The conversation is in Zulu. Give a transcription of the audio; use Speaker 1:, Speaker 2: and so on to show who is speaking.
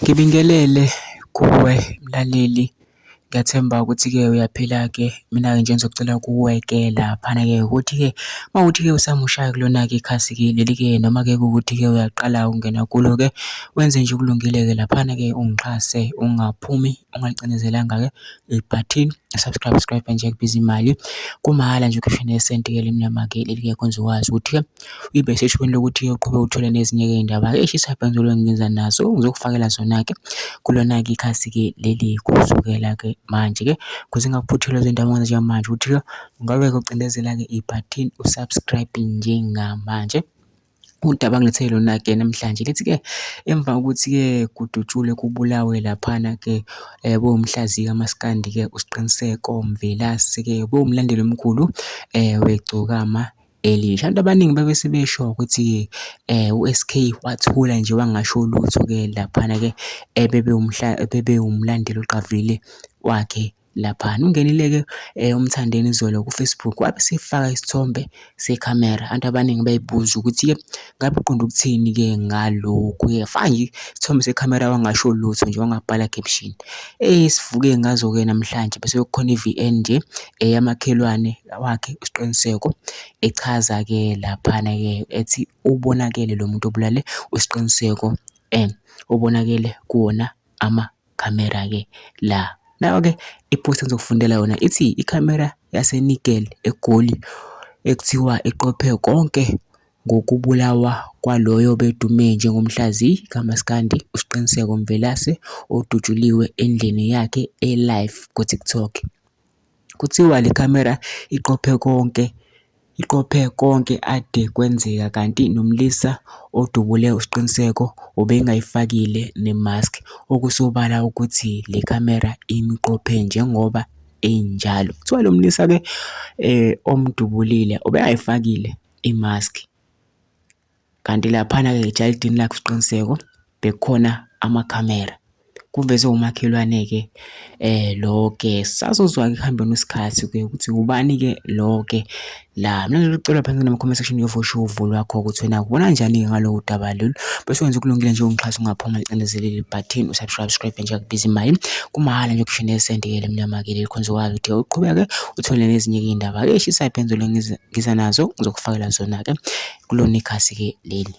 Speaker 1: Ngibingelele kuwe mlaleli, ngiyathemba ukuthi-ke uyaphila-ke. Mina-ke nje ngizocela kuwe-ke laphana-ke ukuthi-ke mawukuthi-ke usamusha kulona-ke ikhasi-ke leli-ke noma-ke kuwukuthi-ke uyaqala ukungena kulo-ke wenze nje kulungile-ke laphana-ke ungixhase ungaphumi ungalicindezelanga-ke ibhathini subscribe nje kubiza imali kumahhala nje ukhiphe nesenti-ke limnyama-ke leli-ke kwenza ukwazi ukuthi-ke ibe seshubeni lokuthi-ke uqhube uthole nezinye-ke iy'ndaba ey'shisa ngiza nazo ngizokufakela zona-ke kulona-ke ikhasi-ke leli kusukela-ke manje-ke kuze ngingakuphuthela izindaba njengamanje ukuthi-ke ungabe-ke ucindezela-ke ibhathini usubscribe njengamanje. Udaba engilethele lona-ke namhlanje lithi-ke emva kokuthi-ke kudutshulwe kubulawe laphana-ke bomhlaziyi kaMaskandi-ke uSiqiniseko Mvelase-ke bomlandeli omkhulu wegcokama elisha. Abantu abaningi babese besho ukuthi u-SK wathula nje wangasho lutho-ke laphana-ke ebebe umlandeli oqavile wakhe laphana. Ungenile-ke uMthandeni Zolo ku-Facebook wabe sefaka isithombe sekhamera. Abantu abaningi bayibuza ukuthi-ke ngabe uqonde ukuthini-ke ngalokhu-ke? Faka nje isithombe sekhamera wangasho lutho nje wangabhala caption. Sivuke ngazo-ke namhlanje bese kukhona i-VN nje yamakhelwane wakhe uSiqiniseko echaza-ke laphana-ke ethi ubonakele lo muntu obulale uSiqiniseko ubonakele kuwona amakhamera-ke la. Nayo-ke i-post engizokufundela yona ithi ikhamera yaseNigel eGoli ekuthiwa iqophe konke ngokubulawa kwaloyo bedume njengomhlaziyi kaMaskandi uSiqiniseko Mvelase odutshuliwe endlini yakhe e-live ku-TikTok. Kuthiwa le khamera iqophe konke ade kwenzeka kanti nomlisa odubule uSiqiniseko ubengayifakile nemask okusobala ukuthi le khamera imqophe njengoba enjalo. Kuthiwa lo mlisa-ke omdubulile ubengayifakile imask kanti laphana-ke ejardini lakhe uSiqiniseko bekukhona amakhamera. Kuveze umakhelwane-ke lo-ke sazozwa-ke ekuhambeni kwesikhathi-ke ukuthi ubani-ke lo-ke la. Mina nje ucela phansi nama-comment section uyovusha uvo lwakho ukuthi wena ubona kanjani ngalolu daba lolu bese wenza ukulungile nje ungixhasa ungaphuma licindezelile ibhathini usubscribe nje kubiza imali kumahhala nje ukhiphe nesenti-ke lemnyama-ke leli khonza ukwazi ukuthi uqhubeke uthole nezinye-ke iy'ndaba ey'shisayo phezulu ngiza nazo ngizokufakela zona-ke kulona ikhasi-ke leli.